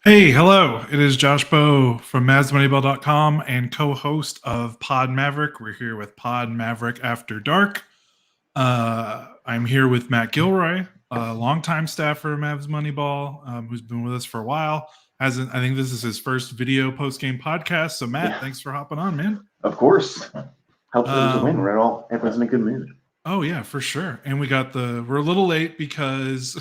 Hey, hello. It is Josh Bowe from Mavs Moneyball.com and co-host of Pod Maverick. We're here with Pod Maverick After Dark. I'm here with Matt Gilroy, a longtime staffer of Mavs Moneyball, who's been with us for a while. I think this is his first video post-game podcast. So, Matt, thanks for hopping on, man. Of course. Helps them to win. Everyone's in a good mood. Oh yeah, for sure. And we're a little late because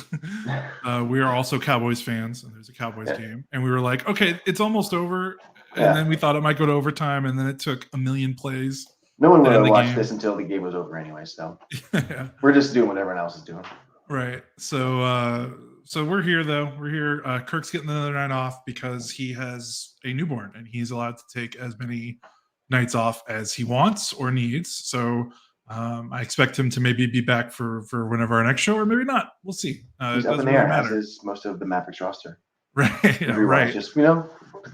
we are also Cowboys fans and there's a Cowboys game. And we were like, okay, it's almost over. And then we thought it might go to overtime. And then it took a million plays. No one would have watched this until the game was over anyway. So we're just doing what everyone else is doing. Right. So we're here though. We're here. Kirk's getting another night off because he has a newborn and he's allowed to take as many nights off as he wants or needs. So I expect him to maybe be back for whenever our next show, or maybe not. We'll see. He's up in the air, as is most of the Mavericks roster. Right. Yeah, right. Just,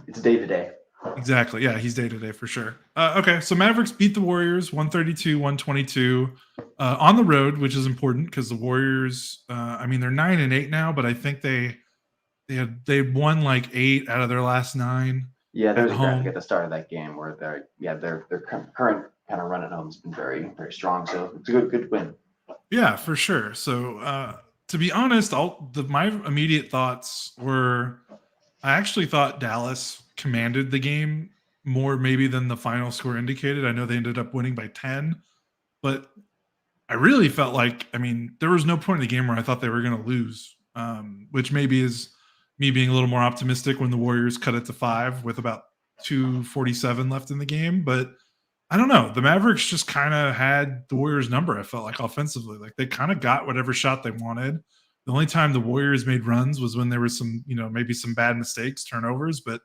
it's day to day. Exactly. Yeah, he's day to day for sure. Okay, so Mavericks beat the Warriors 132-122 on the road, which is important because the Warriors, they're 9-8 now, but I think they won like 8 out of their last 9. Yeah, there was a graphic at the start of that game where their current kind of run at home has been very, very strong. So it's a good win. Yeah, for sure. So to be honest, my immediate thoughts were, I actually thought Dallas commanded the game more maybe than the final score indicated. I know they ended up winning by 10, but I really felt like, there was no point in the game where I thought they were going to lose, which maybe is me being a little more optimistic when the Warriors cut it to 5 with about 2:47 left in the game. But I don't know. The Mavericks just kind of had the Warriors' number, I felt like, offensively. Like they kind of got whatever shot they wanted. The only time the Warriors made runs was when there was some, maybe some bad mistakes, turnovers. But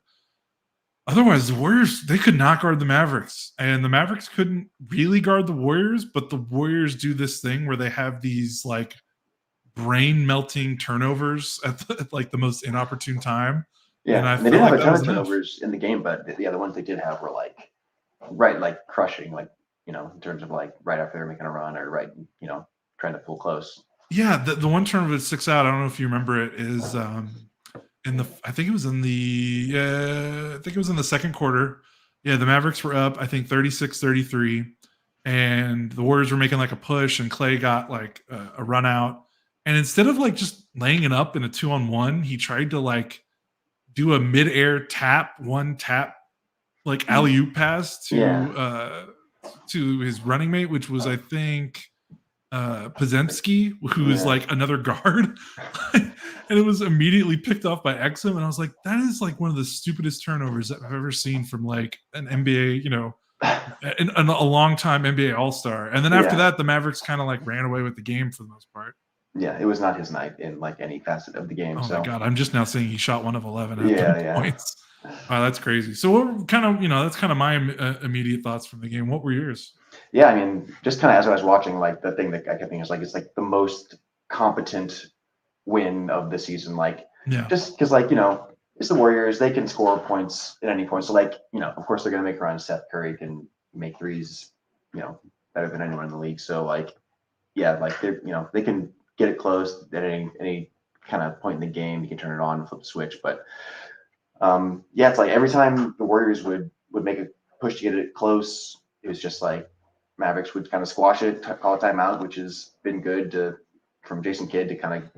otherwise, the Warriors, they could not guard the Mavericks. And the Mavericks couldn't really guard the Warriors, but the Warriors do this thing where they have these like brain-melting turnovers at the most inopportune time. Yeah, and they didn't have a ton of turnovers in the game, but the other ones they did have were crushing, in terms of right after they're making a run or trying to pull close. Yeah, the one turnover that sticks out, I don't know if you remember it, is I think it was in the second quarter. Yeah, the Mavericks were up, I think 36-33, and the Warriors were making like a push, and Clay got like a run out. And instead of just laying it up in a 2-on-1, he tried to do a mid-air tap alley-oop pass to his running mate, which was I think Podziemski, who is another guard. And it was immediately picked off by Exum, and I was like, that is one of the stupidest turnovers I've ever seen from an NBA, a long-time NBA All-Star. And then after that, the Mavericks kind of ran away with the game for the most part. Yeah, it was not his night in any facet of the game. Oh my God, I'm just now seeing he shot 1 of 11 at points. Wow, that's crazy. So what kind of, that's kind of my immediate thoughts from the game. What were yours? Yeah, just kind of as I was watching, the thing that I kept thinking is it's the most competent win of the season. Just because it's the Warriors, they can score points at any point. So of course they're going to make runs. Steph Curry can make threes, better than anyone in the league. So they're, they can get it close at any kind of point in the game. You can turn it on, flip the switch. But it's every time the Warriors would make a push to get it close, it was just Mavericks would kind of squash it, call a timeout, which has been good from Jason Kidd to kind of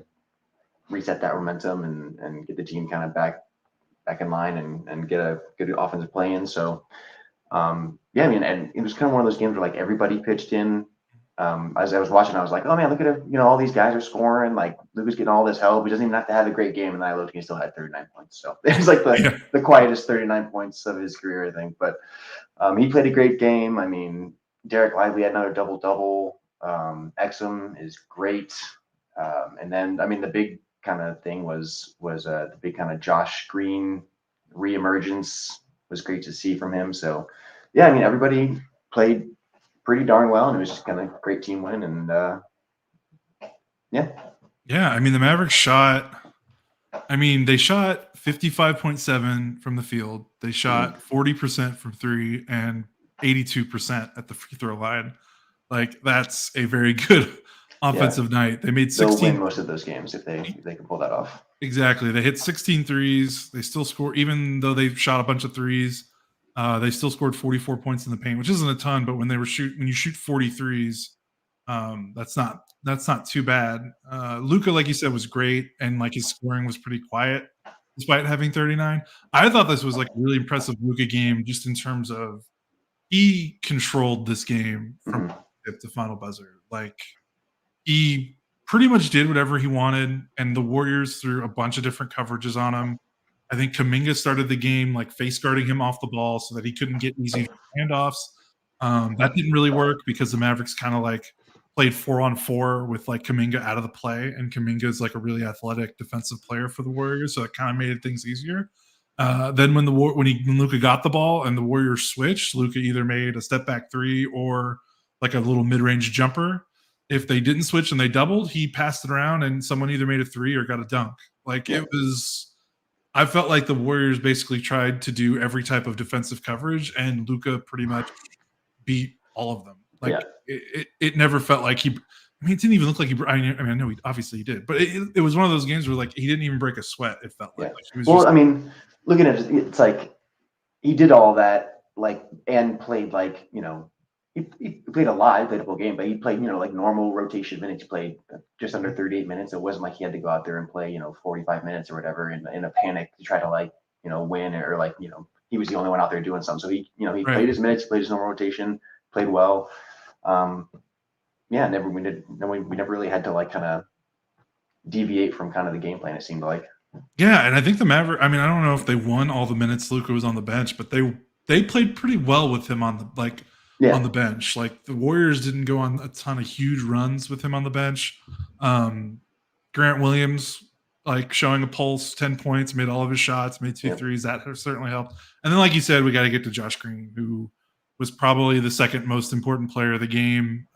reset that momentum and get the team kind of back in line and get a good offensive play in. So and it was kind of one of those games where everybody pitched in. as I was watching, I was like, oh man, look at it. All these guys are scoring. Like Luka's getting all this help. He doesn't even have to have a great game. And I looked and he still had 39 points. So it was like the quietest 39 points of his career, I think. But he played a great game. I mean, Derek Lively had another double-double. Exum is great. And then, I mean, the big kind of thing was the big kind of Josh Green reemergence was great to see from him. So, yeah, I mean, everybody played pretty darn well, and it was just kind of great team win. And yeah. I mean, the Mavericks shot. I mean, they shot 55.7 from the field. They shot 40% from three and 82% at the free throw line. Like, that's a very good offensive night. They made 16. They'll win most of those games if they can pull that off. Exactly. They hit 16 threes. They still score, even though they shot a bunch of threes. They still scored 44 points in the paint, which isn't a ton, but when you shoot 40 threes, that's not too bad. Luka, like you said, was great, and like his scoring was pretty quiet despite having 39. I thought this was like a really impressive Luka game, just in terms of he controlled this game from tip to final buzzer. Like, he pretty much did whatever he wanted, and the Warriors threw a bunch of different coverages on him. I think Kuminga started the game like face guarding him off the ball so that he couldn't get easy handoffs. That didn't really work because the Mavericks kind of like played 4-on-4 with like Kuminga out of the play, and Kuminga is like a really athletic defensive player for the Warriors, so it kind of made things easier. Then when Luka got the ball and the Warriors switched, Luka either made a step back three or like a little mid-range jumper. If they didn't switch and they doubled, he passed it around and someone either made a three or got a dunk. Like, it was. I felt like the Warriors basically tried to do every type of defensive coverage, and Luka pretty much beat all of them. Like, it never felt like he. I mean, it didn't even look like he. I mean, I know obviously he did, but it was one of those games where like he didn't even break a sweat. It felt like. He was I mean, looking at it, it's like he did all that, like, and played like he played a lot, he played a full game, but he played like normal rotation minutes. He played just under 38 minutes. It wasn't like he had to go out there and play 45 minutes or whatever in a panic to try to like win, or like he was the only one out there doing something. So he played his minutes, played his normal rotation, played well. We never really had to like kind of deviate from kind of the game plan, it seemed like. Yeah, and I think the Mavericks, I mean, I don't know if they won all the minutes Luka was on the bench, but they played pretty well with him on the bench. Like, the Warriors didn't go on a ton of huge runs with him on the bench. Grant Williams, like, showing a pulse, 10 points, made all of his shots, made two threes. That certainly helped. And then, like you said, we got to get to Josh Green, who was probably the second most important player of the game.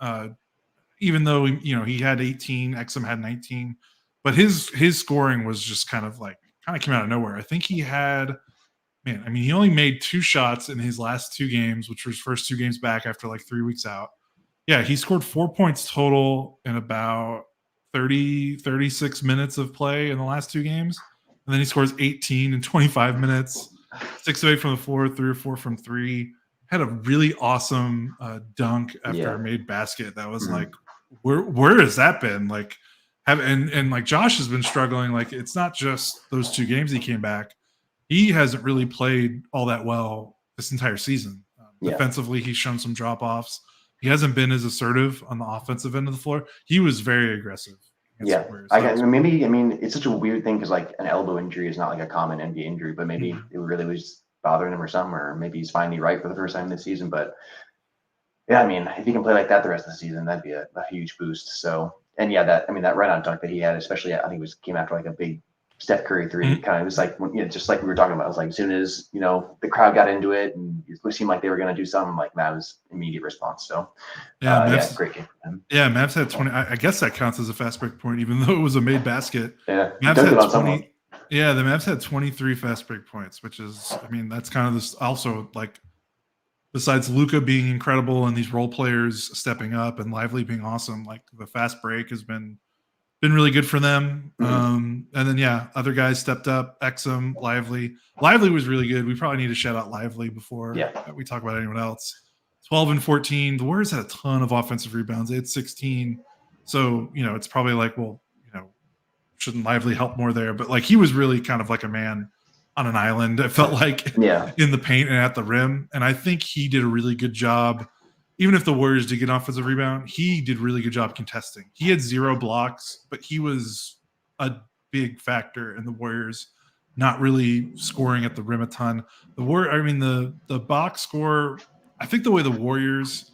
Even though he had 18, Exum had 19, but his scoring was just kind of came out of nowhere. I think he had. Man, I mean, he only made 2 shots in his last 2 games, which were his first 2 games back after like 3 weeks out. Yeah, he scored 4 points total in about 36 minutes of play in the last 2 games. And then he scores 18 in 25 minutes, 6 of 8 from the floor, 3 or 4 from 3. Had a really awesome dunk after a made basket. That was like, where has that been? Like, and like Josh has been struggling. Like, it's not just those 2 games he came back. He hasn't really played all that well this entire season. Defensively, he's shown some drop-offs. He hasn't been as assertive on the offensive end of the floor. He was very aggressive. Maybe it's such a weird thing because like an elbow injury is not like a common NBA injury, but maybe it really was bothering him or something, or maybe he's finally right for the first time this season. But yeah, I mean, if he can play like that the rest of the season, that'd be a huge boost. So, and that right-on dunk that he had, especially I think came after like a big Steph Curry three, kind of was like, just like we were talking about. It was like as soon as the crowd got into it and it seemed like they were going to do something, like Mavs immediate response. So great game for him. Yeah, Mavs had 20. I guess that counts as a fast break point, even though it was a made basket. Yeah, Mavs had 20. Yeah, the Mavs had 23 fast break points, which is, I mean, that's kind of this also like. Besides Luka being incredible and these role players stepping up and Lively being awesome, like the fast break has been really good for them. And then, other guys stepped up. Exum, Lively. Lively was really good. We probably need to shout out Lively before we talk about anyone else. 12 and 14. The Warriors had a ton of offensive rebounds. They had 16. So, it's probably like, well, shouldn't Lively help more there? But like, he was really kind of like a man on an island. It felt like in the paint and at the rim. And I think he did a really good job even if the Warriors did get an offensive rebound, he did really good job contesting. He had 0 blocks, but he was a big factor in the Warriors not really scoring at the rim a ton. The box score, I think the way the Warriors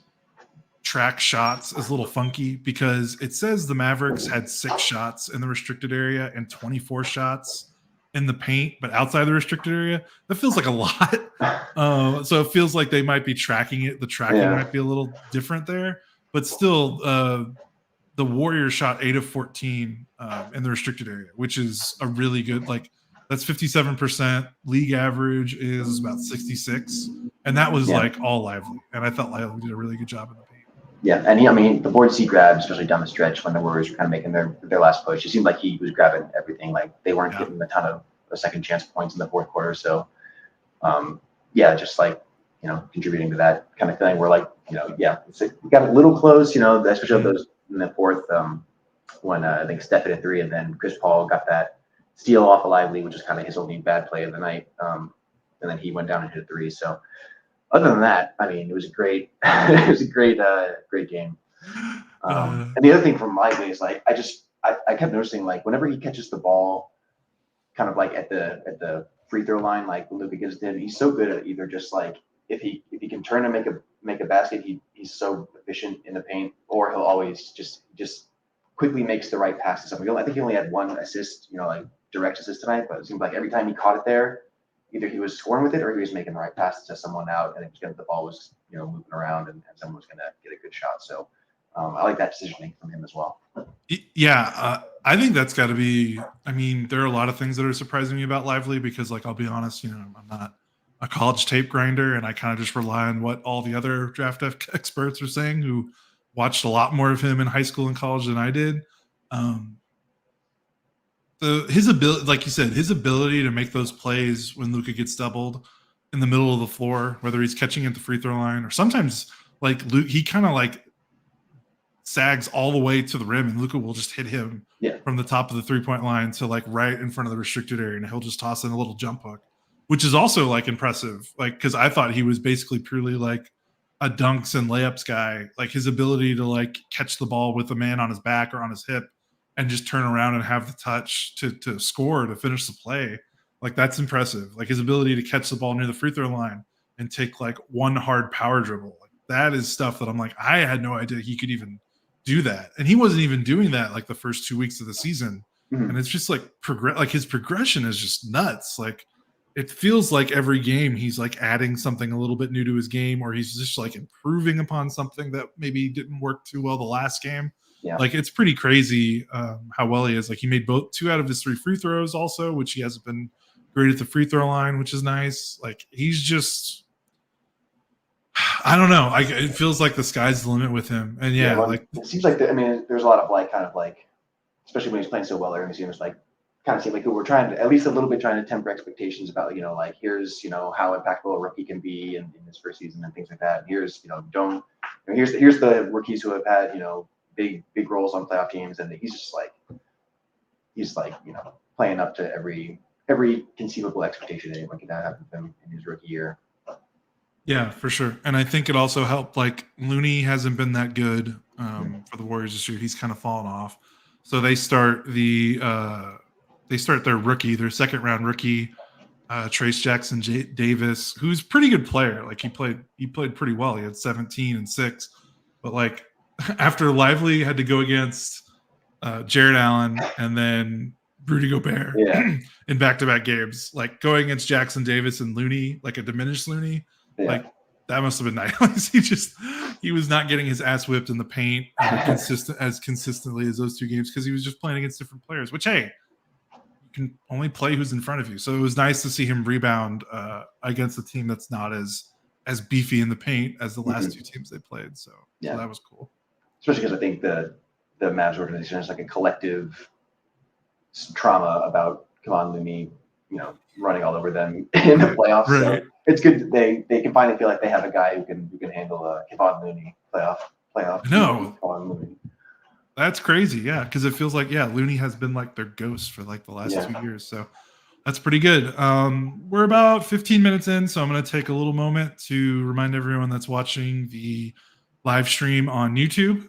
track shots is a little funky because it says the Mavericks had 6 shots in the restricted area and 24 shots in the paint, but outside the restricted area, that feels like a lot. So it feels like they might be tracking it. The tracking might be a little different there, but still, the Warriors shot 8 of 14 in the restricted area, which is a really good, like, that's 57%. League average is about 66, and that was like all Lively. And I thought Lively did a really good job in the paint. Yeah, and the board C grabs, especially down the stretch when the Warriors were kind of making their last push. It seemed like he was grabbing everything. Like they weren't getting a ton of second chance points in the fourth quarter. So, just like contributing to that kind of thing. We're like, we got a little close. Especially those in the fourth when I think Steph hit a 3, and then Chris Paul got that steal off of Lively, which is kind of his only bad play of the night. And then he went down and hit a 3. So. Other than that, I mean, it was a great, great game. And the other thing from Lively is like, I kept noticing like whenever he catches the ball, kind of like at the free throw line, like when Luka gives it to him, he's so good at either just like if he can turn and make a basket, he's so efficient in the paint, or he'll always just quickly makes the right pass to someone. I think he only had 1 assist, like direct assist tonight, but it seemed like every time he caught it there, either he was scoring with it or he was making the right passes to someone out, and the ball was moving around and someone was going to get a good shot. So I like that decisioning from him as well. Yeah, I think that's got to be. I mean, there are a lot of things that are surprising me about Lively because, like, I'll be honest, I'm not a college tape grinder, and I kind of just rely on what all the other draft experts are saying who watched a lot more of him in high school and college than I did. His ability, like you said, his ability to make those plays when Luka gets doubled in the middle of the floor, whether he's catching at the free throw line or sometimes like he kind of like sags all the way to the rim and Luka will just hit him from the top of the 3-point line to like right in front of the restricted area, and he'll just toss in a little jump hook, which is also like impressive. Like, because I thought he was basically purely like a dunks and layups guy. Like his ability to like catch the ball with a man on his back or on his hip and just turn around and have the touch to score, to finish the play. Like that's impressive. Like his ability to catch the ball near the free throw line and take like one hard power dribble. Like that is stuff that I'm like, I had no idea he could even do that. And he wasn't even doing that like the first 2 weeks of the season. Mm-hmm. And it's just like his progression is just nuts. Like it feels like every game he's like adding something a little bit new to his game, or he's just like improving upon something that maybe didn't work too well the last game. Yeah. Like it's pretty crazy how well he is. Like he made 2 out of his 3 free throws also, which he hasn't been great at the free throw line, which is nice. Like he's just, I don't know. It feels like the sky's the limit with him. And like it seems like there's a lot of like kind of like, especially when he's playing so well early in the season, it's like kind of seems like we're trying to at least a little bit trying to temper expectations about like here's how impactful a rookie can be in his first season and things like that. And here's here's the rookies who have had big roles on playoff teams, and he's playing up to every conceivable expectation anyone could have with him in his rookie year. Yeah, for sure. And I think it also helped, like Looney hasn't been that good for the Warriors this year. He's kind of fallen off. So they start their rookie, their second round rookie, Trace Jackson Davis, who's a pretty good player. Like he played pretty well. He had 17 and 6, but like after Lively had to go against Jared Allen and then Rudy Gobert in back-to-back games, like going against Jackson Davis and Looney, like a diminished Looney, like that must have been nice. He was not getting his ass whipped in the paint consistently as those 2 games because he was just playing against different players, which, hey, you can only play who's in front of you. So it was nice to see him rebound against a team that's not as beefy in the paint as the last 2 teams they played. So that was cool. Especially because I think the Mavs organization has like a collective trauma about Kevon Looney, running all over them in the playoffs. Right. So it's good that they can finally feel like they have a guy who can handle a Kevon Looney playoff. No, that's crazy. Yeah, because it feels like Looney has been like their ghost for like the last 2 years. So that's pretty good. We're about 15 minutes in, so I'm going to take a little moment to remind everyone that's watching the live stream on YouTube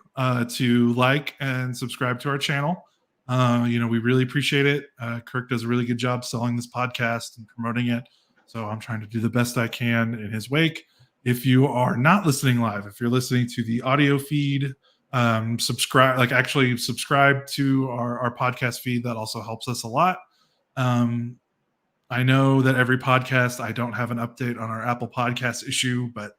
to like and subscribe to our channel. We really appreciate it. Kirk does a really good job selling this podcast and promoting it. So I'm trying to do the best I can in his wake. If you are not listening live, if you're listening to the audio feed, subscribe to our podcast feed. That also helps us a lot. I know that every podcast, I don't have an update on our Apple Podcast issue, but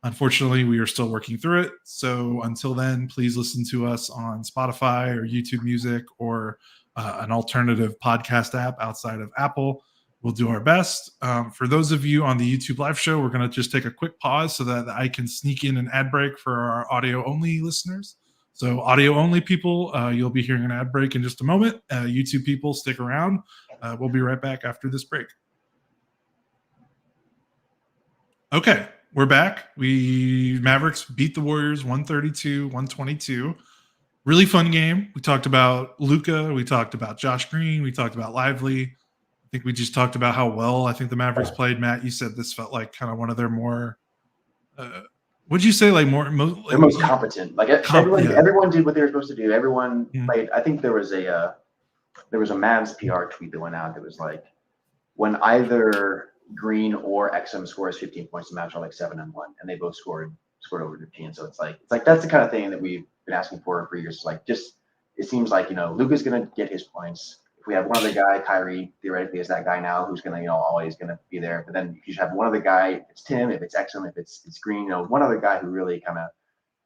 unfortunately, we are still working through it. So until then, please listen to us on Spotify or YouTube Music or an alternative podcast app outside of Apple. We'll do our best. For those of you on the YouTube live show, we're going to just take a quick pause so that I can sneak in an ad break for our audio only listeners. So audio only people, you'll be hearing an ad break in just a moment. YouTube people, stick around. We'll be right back after this break. Okay, we're back. Mavericks beat the Warriors 132-122. Really fun game. We talked about Luka. We talked about Josh Green. We talked about Lively. I think we just talked about how well I think the Mavericks played. Matt, you said this felt like kind of one of their more what'd you say? Like they're most competent. Like everyone did what they were supposed to do. Everyone played. I think there was a Mavs PR tweet that went out that was like, when either Green or Exum scores 15 points, the Mavs are like 7-1, and they both scored over 15. So it's like that's the kind of thing that we've been asking for years. Like, just it seems like Luka's gonna get his points. If we have one other guy, Kyrie theoretically is that guy now who's gonna always gonna be there. But then if you have one other guy, if it's Tim, if it's Exum, if it's Green, one other guy who really kind of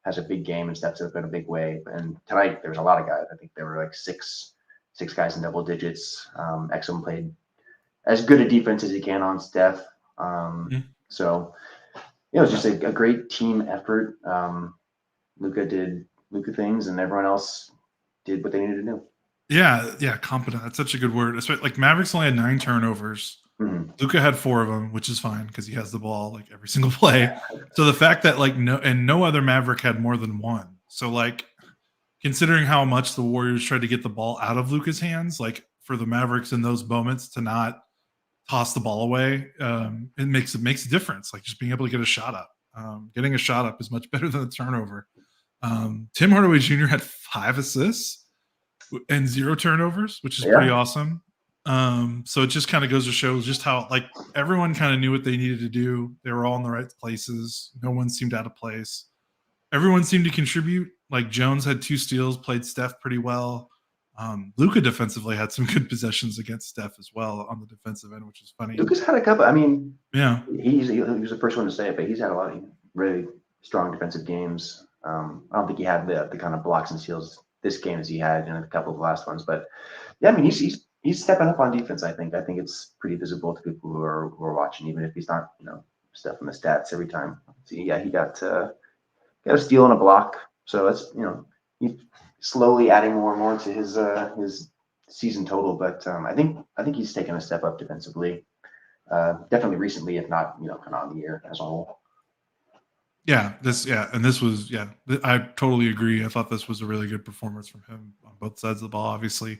has a big game and steps up in a big way. And tonight there was a lot of guys. I think there were like six guys in double digits. Exum played as good a defense as he can on Steph. So it was just a great team effort. Luka did Luka things, and everyone else did what they needed to do. Yeah, competent. That's such a good word. Especially, like, Mavericks only had 9 turnovers. Luka had 4 of them, which is fine because he has the ball like every single play. So the fact that no other Maverick had more than 1. So like, considering how much the Warriors tried to get the ball out of Luka's hands, like for the Mavericks in those moments to not toss the ball away, it makes a difference. Like, just being able to get a shot up. Getting a shot up is much better than a turnover. Tim Hardaway Jr. had 5 assists and 0 turnovers, which is pretty awesome. So it just kind of goes to show just how, like, everyone kind of knew what they needed to do. They were all in the right places. No one seemed out of place. Everyone seemed to contribute. Like, Jones had 2 steals, played Steph pretty well. Luka defensively had some good possessions against Steph as well on the defensive end, which is funny. Luka's had a couple. I mean, yeah, he was the first one to say it, but he's had a lot of really strong defensive games. I don't think he had the kind of blocks and steals this game as he had in a couple of the last ones, but yeah, I mean, he's stepping up on defense. I think it's pretty visible to people who are watching, even if he's not stuff in the stats every time. So yeah, he got a steal and a block. So that's he's slowly adding more and more to his season total. But I think he's taken a step up defensively, definitely recently, if not kind of on the year as a whole. And this was I totally agree. I thought this was a really good performance from him on both sides of the ball. Obviously,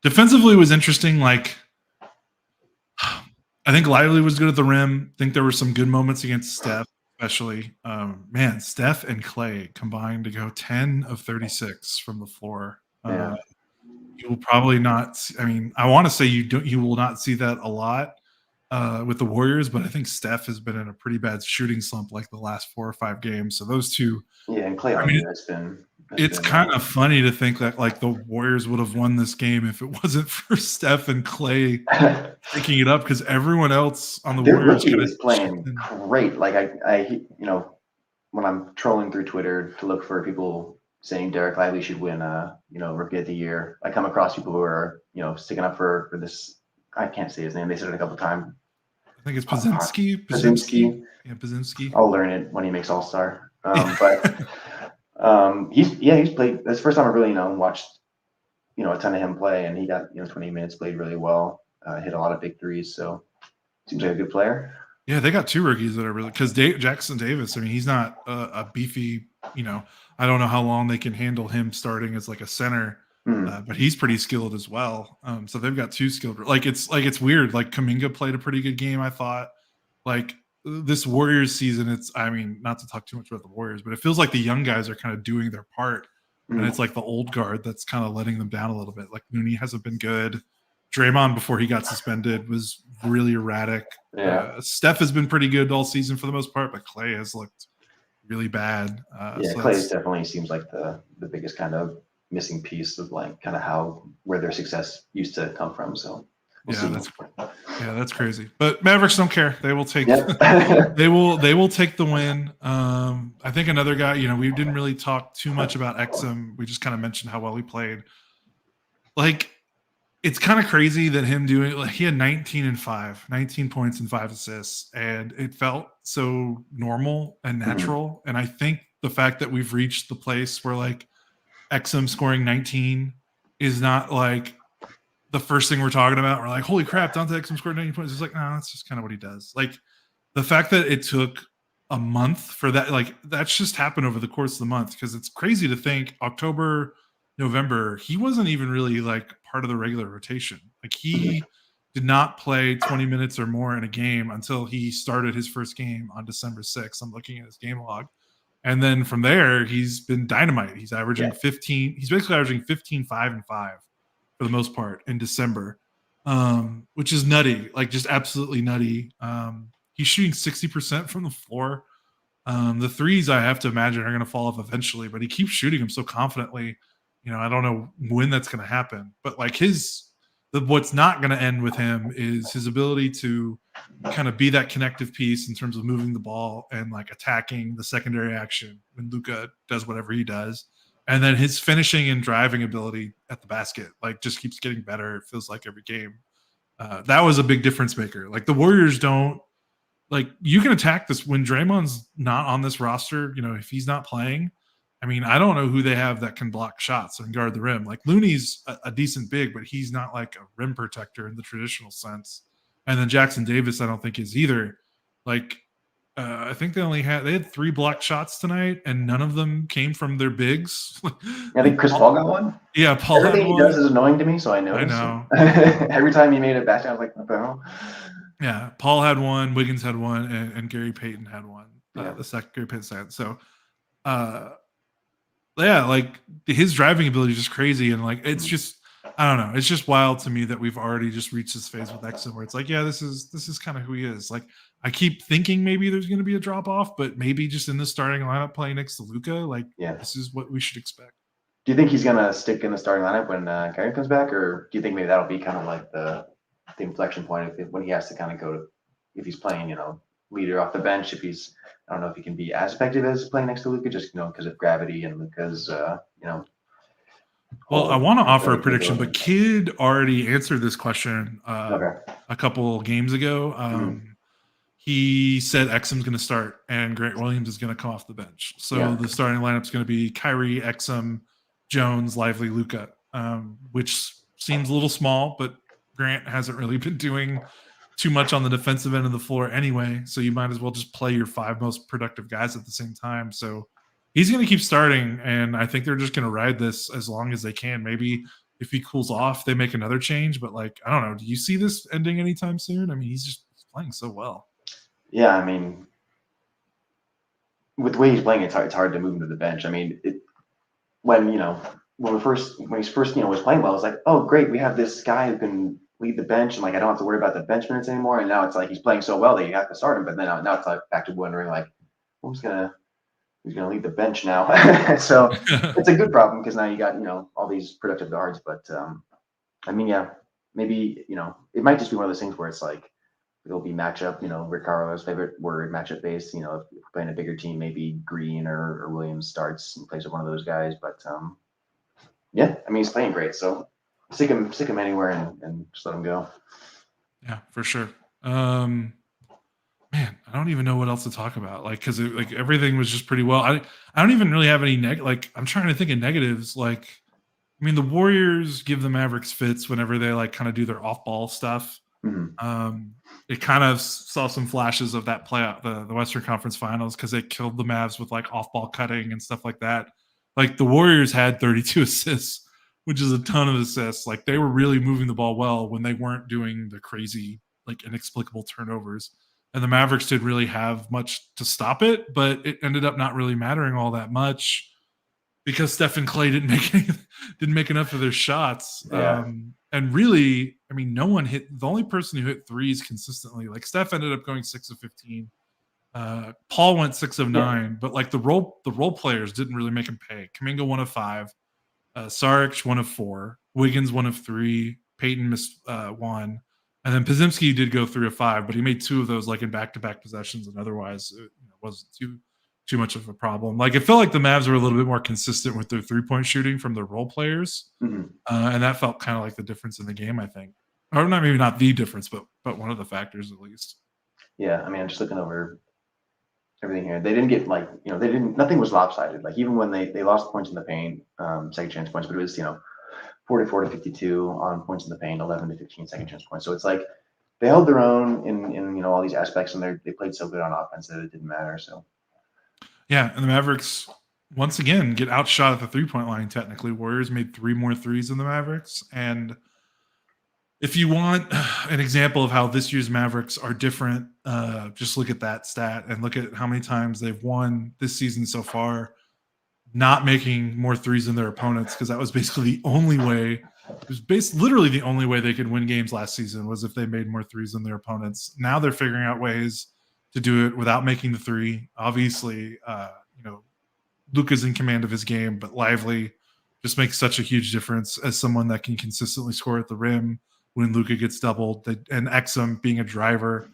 defensively was interesting. Like, I think Lively was good at the rim. I think there were some good moments against Steph, especially. Steph and Clay combined to go 10 of 36 from the floor. You will probably not. I mean, I want to say you will not see that a lot with the Warriors, but I think Steph has been in a pretty bad shooting slump like the last 4 or 5 games. So those two, and Clay, it's kind of funny to think that like the Warriors would have won this game if it wasn't for Steph and Clay picking it up, because everyone else on the Warriors is playing great. Like I when I'm trolling through Twitter to look for people saying Derek Lively should win Rookie of the Year, I come across people who are sticking up for this. I can't say his name. They said it a couple times. I think it's Podziemski. Yeah, Podziemski. I'll learn it when he makes All-Star. But he's played. That's the first time I really watched a ton of him play, and he got 20 minutes, played really well, hit a lot of big threes. So seems like a good player. Yeah, they got 2 rookies that are really, because Jackson Davis. I mean, he's not a beefy. I don't know how long they can handle him starting as like a center. But he's pretty skilled as well. So they've got 2 skilled. Like it's weird. Like Kuminga played a pretty good game, I thought. Like this Warriors season, I mean, not to talk too much about the Warriors, but it feels like the young guys are kind of doing their part. And it's like the old guard that's kind of letting them down a little bit. Like Mooney hasn't been good. Draymond, before he got suspended, was really erratic. Yeah. Steph has been pretty good all season for the most part, but Clay has looked really bad. So Clay definitely seems like the biggest kind of missing piece of like kind of where their success used to come from. So we'll see. That's crazy. But Mavericks don't care. They will take they will take the win. I think another guy, we didn't really talk too much about Exum. We just kind of mentioned how well he played. Like, it's kind of crazy that him doing, like, he had 19 points and 5 assists, and it felt so normal and natural. And I think the fact that we've reached the place where like Exum scoring 19 is not like the first thing we're talking about. We're like, holy crap, Dante Exum scored 19 points. It's like, no, that's just kind of what he does. Like, the fact that it took a month for that, like, that's just happened over the course of the month, because it's crazy to think October, November, he wasn't even really like part of the regular rotation. Like, he did not play 20 minutes or more in a game until he started his first game on December 6th. I'm looking at his game log. And then from there, he's been dynamite. He's averaging 15. He's basically averaging 15, 5, and 5 for the most part in December, which is nutty, like just absolutely nutty. He's shooting 60% from the floor. The threes, I have to imagine, are going to fall off eventually, but he keeps shooting them so confidently. I don't know when that's going to happen, but like what's not going to end with him is his ability to kind of be that connective piece in terms of moving the ball and like attacking the secondary action when Luka does whatever he does. And then his finishing and driving ability at the basket, like, just keeps getting better. It feels like every game. That was a big difference maker. Like, the Warriors don't, like, you can attack this when Draymond's not on this roster. If he's not playing, I mean, I don't know who they have that can block shots and guard the rim. Like, Looney's a decent big, but he's not like a rim protector in the traditional sense. And then Jackson Davis, I don't think, is either. Like, I think they had 3 blocked shots tonight, and none of them came from their bigs. I think Chris Paul got one. Yeah, Paul. Everything he does is annoying to me, so I know. Every time he made a basket, I was like, what the hell? Yeah, Paul had one, Wiggins had one, and Gary Payton had one. The second Gary Payton second. So, like, his driving ability is just crazy, and like, it's just, I don't know, it's just wild to me that we've already just reached this phase with Exum where it's like, yeah, this is kind of who he is. Like, I keep thinking maybe there's going to be a drop off, but maybe just in the starting lineup playing next to Luka, like, this is what we should expect. Do you think he's going to stick in the starting lineup when Kyrie comes back, or do you think maybe that'll be kind of like the inflection point when he has to kind of go to, if he's playing, leader off the bench, if he's, I don't know if he can be as effective as playing next to Luka, just, because of gravity and Luka's, Well, I want to offer a prediction, but Kid already answered this question a couple games ago. He said Exum's going to start and Grant Williams is going to come off the bench. So the starting lineup's going to be Kyrie, Exum, Jones, Lively, Luka, which seems a little small, but Grant hasn't really been doing too much on the defensive end of the floor anyway. So you might as well just play your 5 most productive guys at the same time. So he's going to keep starting, and I think they're just going to ride this as long as they can. Maybe if he cools off, they make another change. But, like, I don't know. Do you see this ending anytime soon? I mean, he's playing so well. Yeah, I mean, with the way he's playing, it's hard to move him to the bench. I mean, when he's first was playing well, it's like, oh, great, we have this guy who can lead the bench, and like I don't have to worry about the bench minutes anymore. And now it's like he's playing so well that you have to start him. But then now it's like back to wondering, like, who's gonna lead the bench now? So it's a good problem because now you got all these productive guards. But I mean, yeah, maybe it might just be one of those things where it's like it'll be matchup. Rick Carlisle's favorite word, matchup based. If we're playing a bigger team, maybe Green or Williams starts and plays with one of those guys. But yeah, I mean, he's playing great, so stick him anywhere and just let him go. Yeah, for sure. Man, I don't even know what else to talk about. Like, because like everything was just pretty well. I don't even really have any like I'm trying to think of negatives. Like, I mean, the Warriors give the Mavericks fits whenever they like kind of do their off-ball stuff. It kind of saw some flashes of that play out the Western Conference Finals because they killed the Mavs with like off-ball cutting and stuff like that. Like, the Warriors had 32 assists, which is a ton of assists. Like, they were really moving the ball well when they weren't doing the crazy, like, inexplicable turnovers. and the Mavericks didn't really have much to stop it, but it ended up not really mattering all that much because Steph and Clay didn't make enough of their shots. Yeah. And really, I mean, no one hit. The only person who hit threes consistently, like Steph, ended up going 6 of 15. Paul went 6 of 9, but like the role players didn't really make him pay. Kuminga 1 of 5, Saric 1 of 4, Wiggins 1 of 3, Peyton missed 1, and then Podziemski did go 3 of 5, but he made 2 of those like in back-to-back possessions, and otherwise it wasn't too much of a problem. Like it felt like the Mavs were a little bit more consistent with their 3-point shooting from their role players, and that felt kind of like the difference in the game, I think, or not maybe not the difference, but one of the factors at least. Yeah, I mean, I'm just looking over everything here. They didn't get nothing was lopsided. Like even when they lost points in the paint, second chance points, but it was 44 to 52 on points in the paint, 11 to 15 second chance points. So it's like they held their own in all these aspects, and they played so good on offense that it didn't matter. So yeah, and the Mavericks once again get outshot at the 3-point line. Technically, Warriors made 3 more threes than the Mavericks, and if you want an example of how this year's Mavericks are different, just look at that stat and look at how many times they've won this season so far, not making more threes than their opponents, because that was basically the only way. It was literally the only way they could win games last season was if they made more threes than their opponents. Now they're figuring out ways to do it without making the three. Obviously, Luka's in command of his game, but Lively just makes such a huge difference as someone that can consistently score at the rim when Luka gets doubled, and Exum being a driver,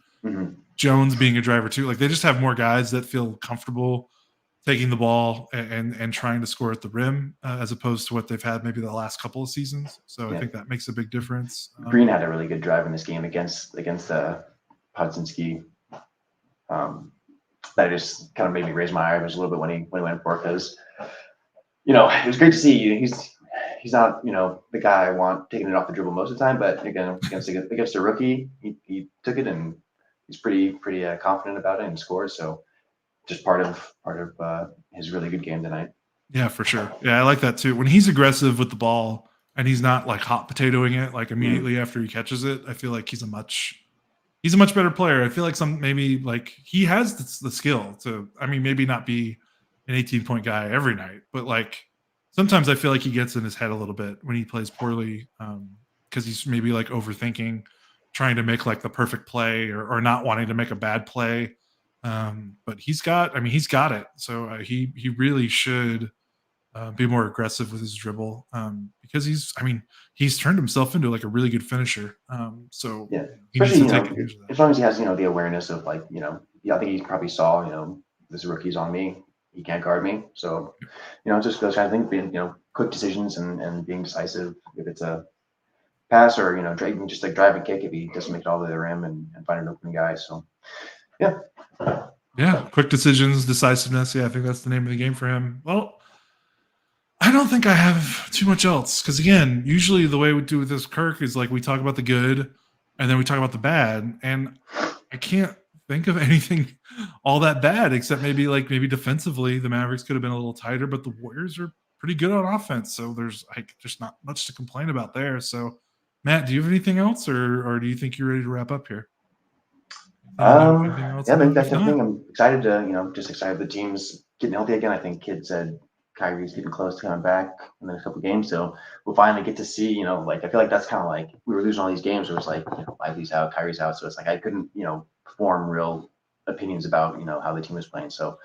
Jones being a driver too. Like they just have more guys that feel comfortable taking the ball and trying to score at the rim as opposed to what they've had maybe the last couple of seasons. So I think that makes a big difference. Green had a really good drive in this game against Podziemski. That just kind of made me raise my eyebrows a little bit when he went for it, because it was great to see. He's not the guy I want taking it off the dribble most of the time, but again against a rookie, he took it, and he's pretty confident about it and scored. So just part of his really good game tonight. Yeah, for sure. Yeah, I like that too. When he's aggressive with the ball and he's not like hot potatoing it like immediately after he catches it, I feel like he's a much better player. I feel like he has the skill to, I mean, maybe not be an 18-point guy every night, but like sometimes I feel like he gets in his head a little bit when he plays poorly, because he's maybe like overthinking, trying to make like the perfect play or not wanting to make a bad play. But he's got it. So he really should be more aggressive with his dribble, because he's turned himself into like a really good finisher. So yeah, especially as long as he has the awareness of like I think he probably saw this rookie's on me, he can't guard me. So just those kind of things, being quick decisions and being decisive if it's a pass, or even just like drive and kick if he doesn't make it all the way to the rim and find an open guy. So yeah, quick decisions, decisiveness. Yeah, I think that's the name of the game for him. Well, I don't think I have too much else, because again, usually the way we do with this Kirk is like we talk about the good and then we talk about the bad, and I can't think of anything all that bad except maybe defensively the Mavericks could have been a little tighter, but the Warriors are pretty good on offense, so there's like just not much to complain about there. So Matt, do you have anything else, or do you think you're ready to wrap up here? Yeah, maybe that's everything. I'm excited to just excited the team's getting healthy again. I think Kid said Kyrie's getting close to coming back in the next couple of games, so we'll finally get to see like I feel like that's kind of like we were losing all these games. It was like Lively's out, Kyrie's out, so it's like I couldn't form real opinions about how the team was playing. So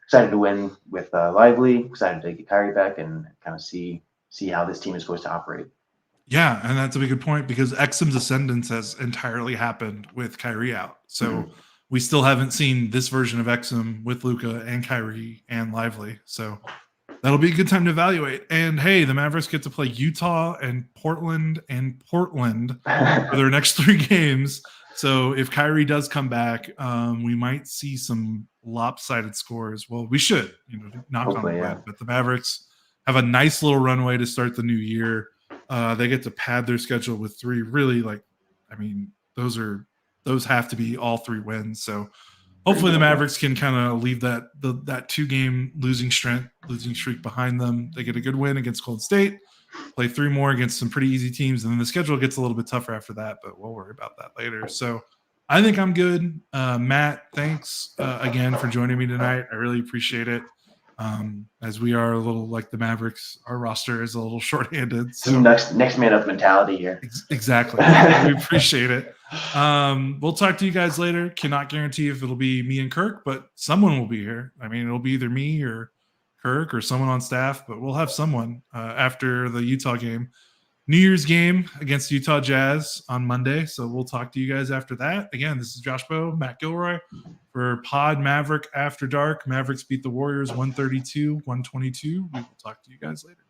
excited to win with Lively, excited to get Kyrie back and kind of see how this team is supposed to operate. Yeah, and that's a good point, because Exum's ascendance has entirely happened with Kyrie out. So we still haven't seen this version of Exum with Luka and Kyrie and Lively. So that'll be a good time to evaluate. And hey, the Mavericks get to play Utah and Portland for their next 3 games. So if Kyrie does come back, we might see some lopsided scores. Well, we should, knock on wood. But the Mavericks have a nice little runway to start the new year. They get to pad their schedule with 3 really those have to be all 3 wins. So hopefully the Mavericks can kind of leave that 2-game losing streak behind them. They get a good win against Golden State, play 3 more against some pretty easy teams, and then the schedule gets a little bit tougher after that, but we'll worry about that later. So I think I'm good. Matt, thanks again for joining me tonight. I really appreciate it. As we are a little like the Mavericks, our roster is a little shorthanded. So some next man up mentality here. Exactly. We appreciate it. We'll talk to you guys later. Cannot guarantee if it'll be me and Kirk, but someone will be here. I mean, it'll be either me or Kirk or someone on staff, but we'll have someone after the Utah game. New Year's game against Utah Jazz on Monday. So we'll talk to you guys after that. Again, this is Josh Bowe, Matt Gilroy for Pod Maverick After Dark. Mavericks beat the Warriors 132-122. We will talk to you guys later.